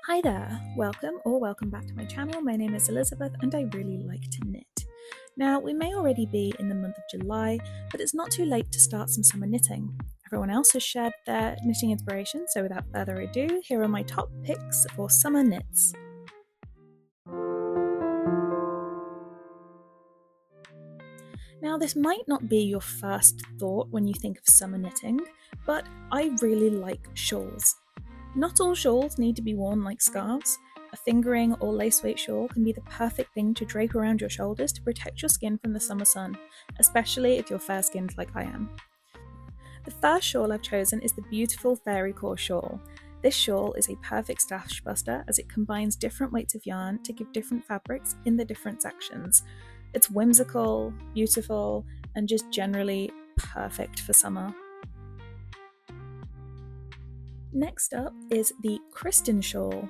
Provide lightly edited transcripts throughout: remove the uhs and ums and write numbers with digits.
Hi there, welcome or welcome back to my channel. My name is Elizabeth and I really like to knit. Now, we may already be in the month of July, but it's not too late to start some summer knitting. Everyone else has shared their knitting inspiration, so without further ado, here are my top picks for summer knits. Now, this might not be your first thought when you think of summer knitting, but I really like shawls. Not all shawls need to be worn like scarves. A fingering or lace-weight shawl can be the perfect thing to drape around your shoulders to protect your skin from the summer sun, especially if you're fair-skinned like I am. The first shawl I've chosen is the beautiful Fairycore shawl. This shawl is a perfect stash buster as it combines different weights of yarn to give different fabrics in the different sections. It's whimsical, beautiful, and just generally perfect for summer. Next up is the Kristin shawl.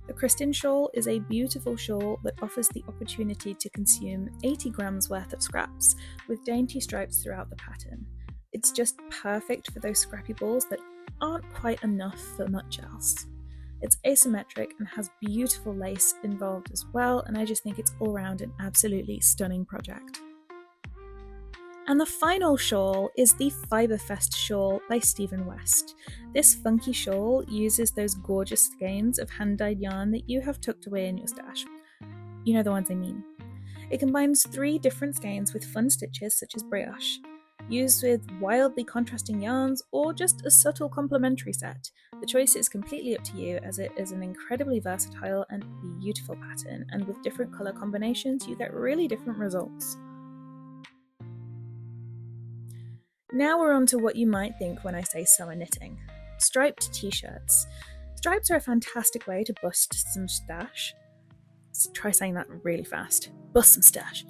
The Kristin shawl is a beautiful shawl that offers the opportunity to consume 80 grams worth of scraps with dainty stripes throughout the pattern. It's just perfect for those scrappy balls that aren't quite enough for much else. It's asymmetric and has beautiful lace involved as well, and I just think it's all around an absolutely stunning project. And the final shawl is the Fibrefest shawl by Stephen West. This funky shawl uses those gorgeous skeins of hand-dyed yarn that you have tucked away in your stash. You know the ones I mean. It combines 3 different skeins with fun stitches such as brioche, used with wildly contrasting yarns or just a subtle complementary set. The choice is completely up to you as it is an incredibly versatile and beautiful pattern, and with different colour combinations you get really different results. Now we're on to what you might think when I say summer knitting. Striped t-shirts. Stripes are a fantastic way to bust some stash. Try saying that really fast. Bust some stash.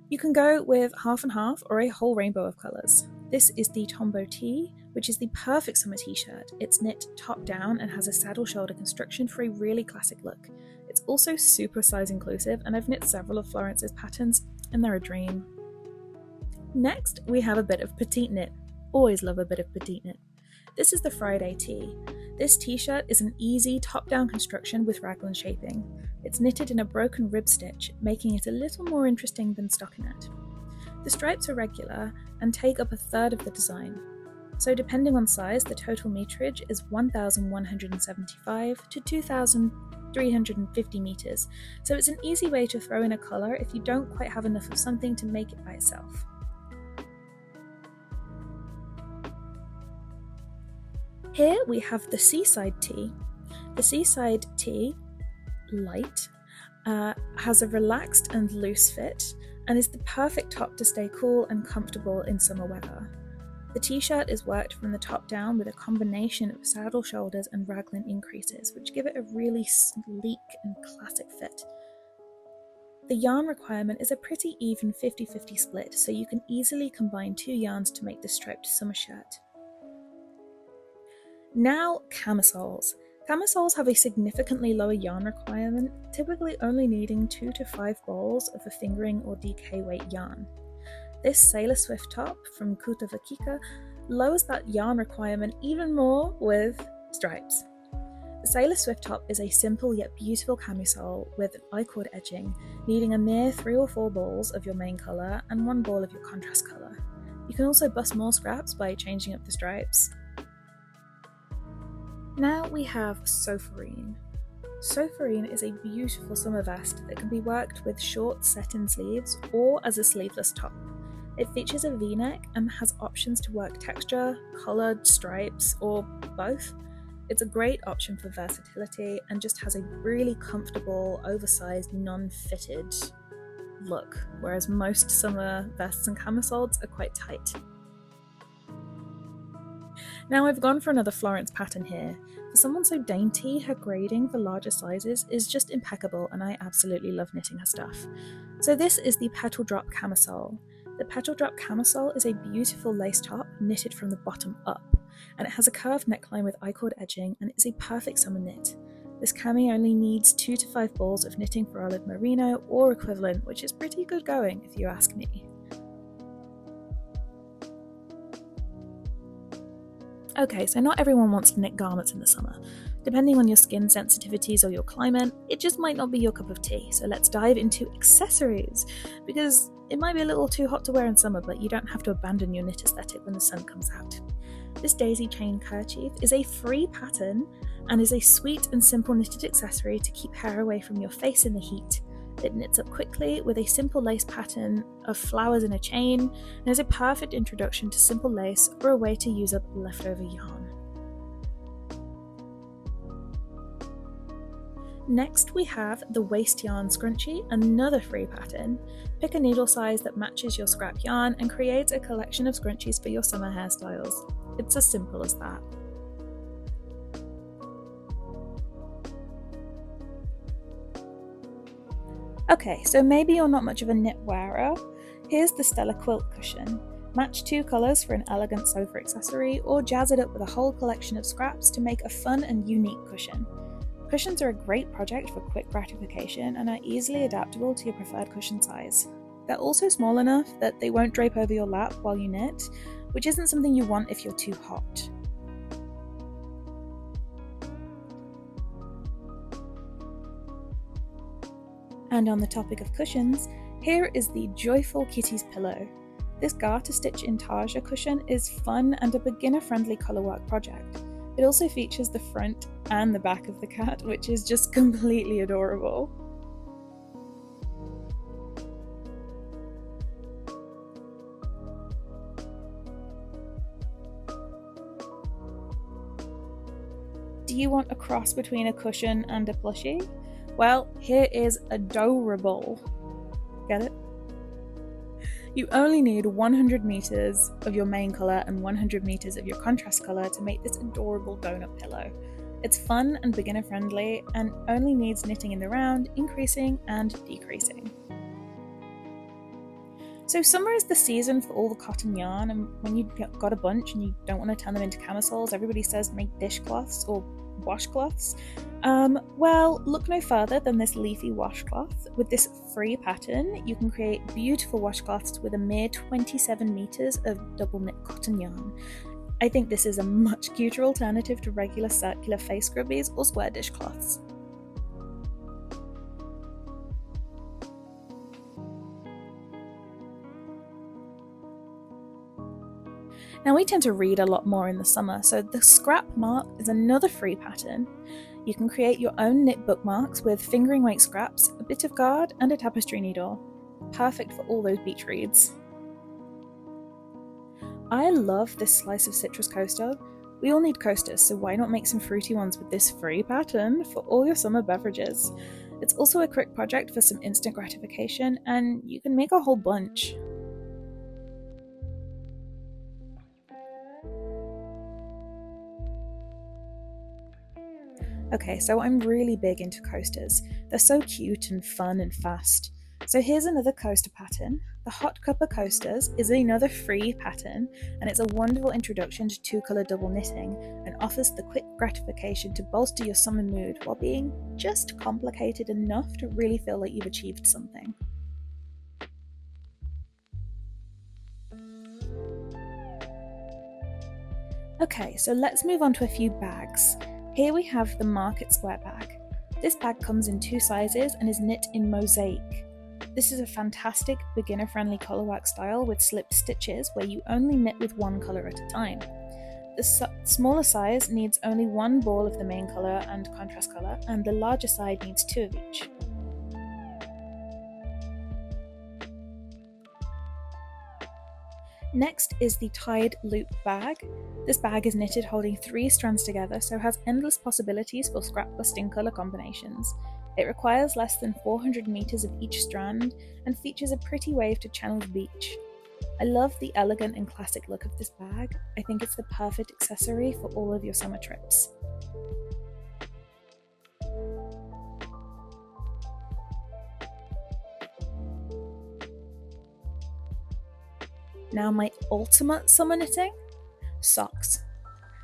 You can go with half and half or a whole rainbow of colours. This is the Tombo tee, which is the perfect summer t-shirt. It's knit top down and has a saddle shoulder construction for a really classic look. It's also super size inclusive, and I've knit several of Florence's patterns and they're a dream. Next, we have a bit of petite knit. Always love a bit of petite knit. This is the Friday tee. This t-shirt is an easy top-down construction with raglan shaping. It's knitted in a broken rib stitch, making it a little more interesting than stockinette. The stripes are regular and take up a third of the design. So depending on size, the total meterage is 1,175 to 2,350 meters. So it's an easy way to throw in a colour if you don't quite have enough of something to make it by itself. Here we have the Seaside tee. The Seaside tee, light, has a relaxed and loose fit and is the perfect top to stay cool and comfortable in summer weather. The t-shirt is worked from the top down with a combination of saddle shoulders and raglan increases, which give it a really sleek and classic fit. The yarn requirement is a pretty even 50-50 split, so you can easily combine 2 yarns to make this striped summer shirt. Now, camisoles. Camisoles have a significantly lower yarn requirement, typically only needing 2 to 5 balls of a fingering or DK weight yarn. This Sailor Swift top from Kuta Vakika lowers that yarn requirement even more with stripes. The Sailor Swift top is a simple yet beautiful camisole with an I-cord edging, needing a mere 3 or 4 balls of your main colour and 1 ball of your contrast colour. You can also bust more scraps by changing up the stripes. Now we have Sophorine. Sophorine is a beautiful summer vest that can be worked with short set-in sleeves or as a sleeveless top. It features a V-neck and has options to work texture, coloured stripes, or both. It's a great option for versatility and just has a really comfortable, oversized, non-fitted look, whereas most summer vests and camisoles are quite tight. Now I've gone for another Florence pattern here. For someone so dainty, her grading for larger sizes is just impeccable and I absolutely love knitting her stuff. So this is the Petal Drop Camisole. The Petal Drop Camisole is a beautiful lace top knitted from the bottom up, and it has a curved neckline with I-cord edging and is a perfect summer knit. This cami only needs 2 to 5 balls of knitting for olive merino or equivalent, which is pretty good going if you ask me. Okay, so not everyone wants to knit garments in the summer, Depending on your skin sensitivities or your climate, it just might not be your cup of tea, so let's dive into accessories, because it might be a little too hot to wear in summer, but you don't have to abandon your knit aesthetic when the sun comes out. This daisy chain kerchief is a free pattern and is a sweet and simple knitted accessory to keep hair away from your face in the heat. It knits up quickly with a simple lace pattern of flowers in a chain and is a perfect introduction to simple lace or a way to use up leftover yarn. Next we have the wasteyarn scrunchie, another free pattern. Pick a needle size that matches your scrap yarn and create a collection of scrunchies for your summer hairstyles. It's as simple as that. Okay, so maybe you're not much of a knit wearer. Here's the Stella quilt cushion. Match 2 colours for an elegant sofa accessory, or jazz it up with a whole collection of scraps to make a fun and unique cushion. Cushions are a great project for quick gratification and are easily adaptable to your preferred cushion size. They're also small enough that they won't drape over your lap while you knit, which isn't something you want if you're too hot. And on the topic of cushions, here is the Joyful Kitties pillow. This garter stitch intarsia cushion is fun and a beginner-friendly colourwork project. It also features the front and the back of the cat, which is just completely adorable. Do you want a cross between a cushion and a plushie? Well, here is adorable. Get it? You only need 100 meters of your main colour and 100 meters of your contrast colour to make this adorable donut pillow. It's fun and beginner friendly and only needs knitting in the round, increasing and decreasing. So summer is the season for all the cotton yarn, and when you've got a bunch and you don't want to turn them into camisoles, everybody says make dishcloths or washcloths. Well, look no further than this leafy washcloth. With this free pattern, you can create beautiful washcloths with a mere 27 meters of double knit cotton yarn. I think this is a much cuter alternative to regular circular face scrubbies or square dishcloths. Now we tend to read a lot more in the summer, so the scrap mark is another free pattern. You can create your own knit bookmarks with fingering weight scraps, a bit of guard and a tapestry needle. Perfect for all those beach reads. I love this slice of citrus coaster. We all need coasters, so why not make some fruity ones with this free pattern for all your summer beverages? It's also a quick project for some instant gratification, and you can make a whole bunch. Okay, so I'm really big into coasters. They're so cute and fun and fast. So here's another coaster pattern. The Hot Cuppa Coasters is another free pattern, and it's a wonderful introduction to two-colour double knitting and offers the quick gratification to bolster your summer mood while being just complicated enough to really feel like you've achieved something. Okay, so let's move on to a few bags. Here we have the Market Square bag. This bag comes in 2 sizes and is knit in mosaic. This is a fantastic beginner-friendly colourwork style with slipped stitches where you only knit with one colour at a time. The smaller size needs only 1 ball of the main colour and contrast colour, and the larger side needs 2 of each. Next is the tied loop bag. This bag is knitted holding 3 strands together, so has endless possibilities for scrap-busting colour combinations. It requires less than 400 meters of each strand and features a pretty wave to channel the beach. I love the elegant and classic look of this bag. I think it's the perfect accessory for all of your summer trips. Now my ultimate summer knitting? Socks.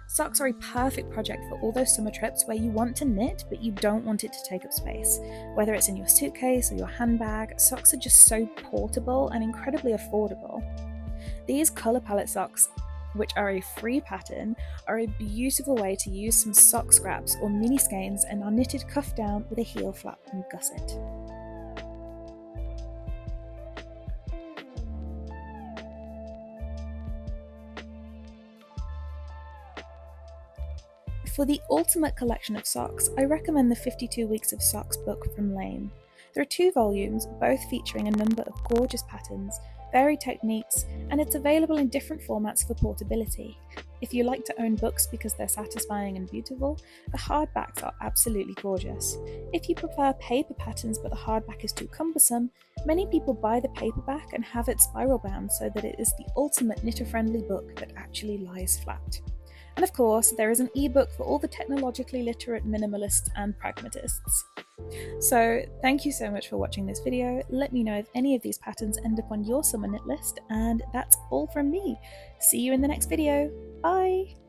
Socks are a perfect project for all those summer trips where you want to knit but you don't want it to take up space. Whether it's in your suitcase or your handbag, socks are just so portable and incredibly affordable. These colour palette socks which are a free pattern, are a beautiful way to use some sock scraps or mini skeins and are knitted cuff down with a heel flap and gusset. For the ultimate collection of socks, I recommend the 52 Weeks of Socks book from Lane. There are 2 volumes, both featuring a number of gorgeous patterns, varied techniques, and it's available in different formats for portability. If you like to own books because they're satisfying and beautiful, the hardbacks are absolutely gorgeous. If you prefer paper patterns but the hardback is too cumbersome, many people buy the paperback and have it spiral bound so that it is the ultimate knitter-friendly book that actually lies flat. And of course, there is an ebook for all the technologically literate minimalists and pragmatists. So thank you so much for watching this video. Let me know if any of these patterns end up on your summer knit list, and that's all from me. See you in the next video. Bye!